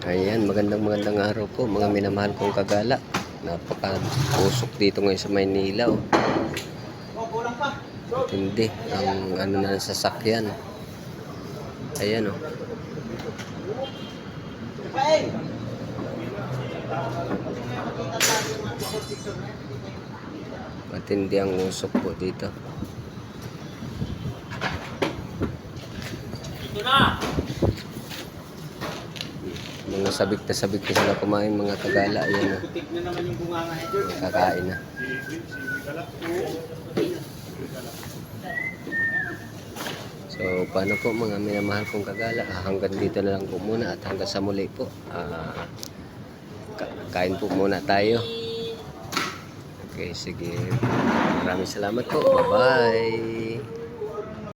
Ayan, magandang araw po mga minamahal kong kagala. Napaka-usok dito ngayon sa Maynila. Oh. Hindi, ang ano na ng sasakyan. Ayan oh. Matindi ang usok po dito. Ito na! Mga sabik na sila kumain mga kagala. Ayan oh. Putik na naman yung bunganga nito. Kakain na. So, paano po mga minamahal kong kagala? Hanggang dito na lang po muna at hanggang sa muli po. Kain po muna tayo. Okay, sige. Maraming salamat po. Bye-bye.